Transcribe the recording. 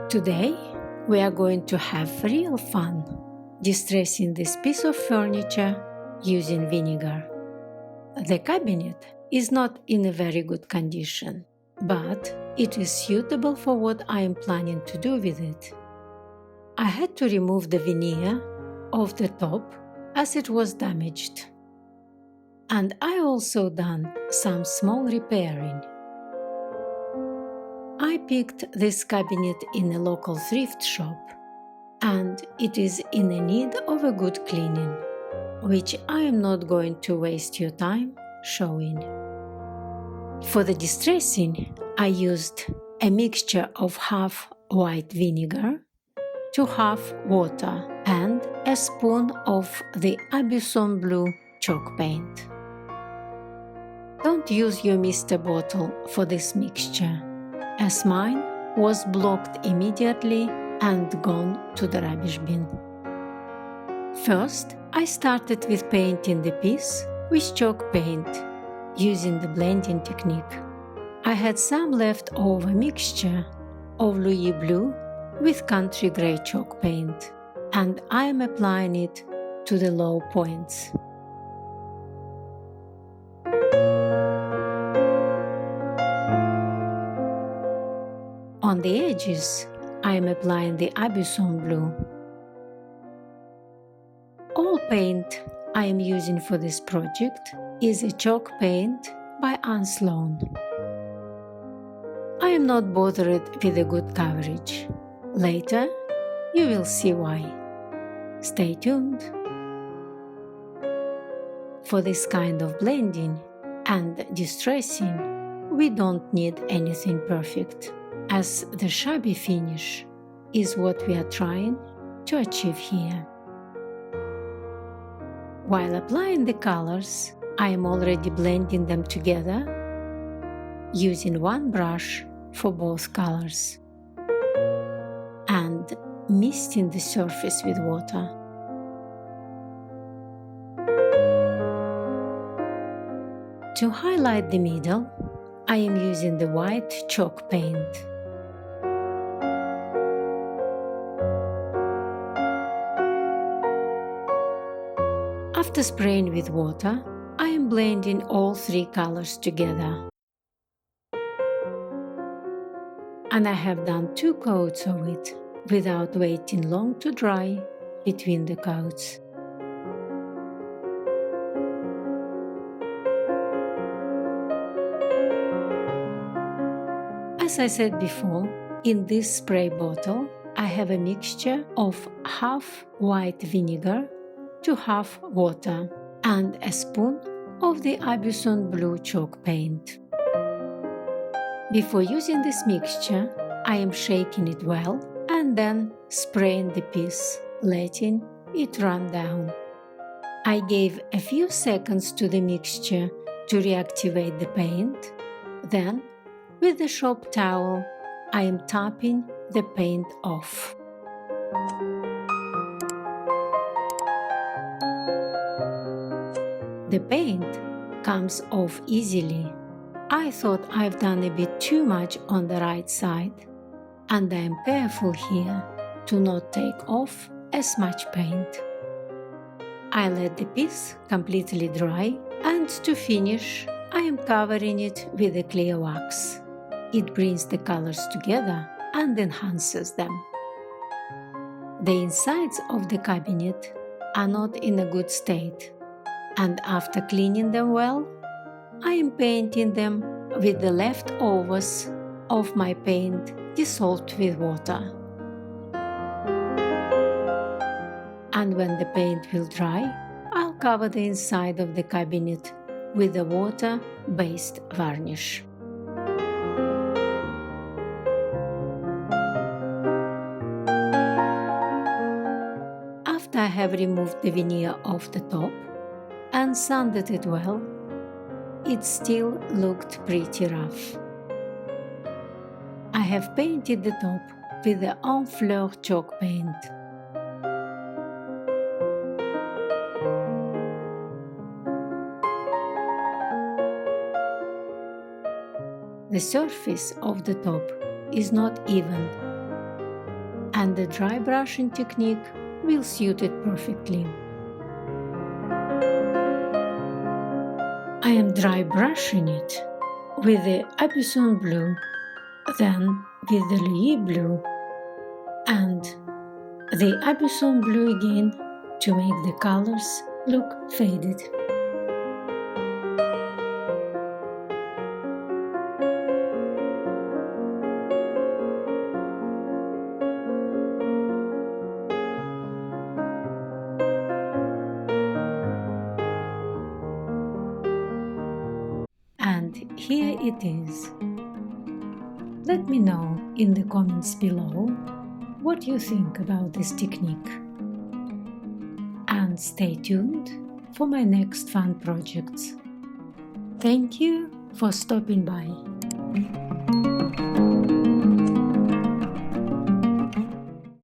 Today, we are going to have real fun distressing this piece of furniture using vinegar. The cabinet is not in a very good condition, but it is suitable for what I am planning to do with it. I had to remove the veneer off the top as it was damaged. And I also done some small repairing. I picked this cabinet in a local thrift shop, and it is in need of a good cleaning, which I am not going to waste your time showing. For the distressing, I used a mixture of half white vinegar to half water and a spoon of the Abyssine blue chalk paint. Don't use your Mr. bottle for this mixture, as mine was blocked immediately and gone to the rubbish bin. First, I started with painting the piece with chalk paint, using the blending technique. I had some leftover mixture of Louis Blue with country grey chalk paint, and I am applying it to the low points. On the edges, I am applying the Abyssine blue. All paint I am using for this project is a chalk paint by Anne Sloan. I am not bothered with a good coverage. Later, you will see why. Stay tuned. For this kind of blending and distressing, we don't need anything perfect, as the shabby finish is what we are trying to achieve here. While applying the colors, I am already blending them together using one brush for both colors and misting the surface with water. To highlight the middle, I am using the white chalk paint. After spraying with water, I am blending all three colors together. And I have done 2 coats of it without waiting long to dry between the coats. As I said before, in this spray bottle, I have a mixture of half white vinegar to half water and a spoon of the Abyssine blue chalk paint. Before using this mixture, I am shaking it well and then spraying the piece, letting it run down. I gave a few seconds to the mixture to reactivate the paint. Then, with the shop towel, I am tapping the paint off. The paint comes off easily. I thought I've done a bit too much on the right side, and I am careful here to not take off as much paint. I let the piece completely dry, and to finish, I am covering it with a clear wax. It brings the colors together and enhances them. The insides of the cabinet are not in a good state, and after cleaning them well, I am painting them with the leftovers of my paint dissolved with water. And when the paint will dry, I'll cover the inside of the cabinet with the water-based varnish. After I have removed the veneer off the top and sanded it well, it still looked pretty rough. I have painted the top with the En Fleur chalk paint. The surface of the top is not even, and the dry brushing technique will suit it perfectly. I am dry brushing it with the Epsom blue, then with the Louis blue, and the Epsom blue again to make the colors look faded. And here it is. Let me know in the comments below what you think about this technique. And stay tuned for my next fun projects. Thank you for stopping by.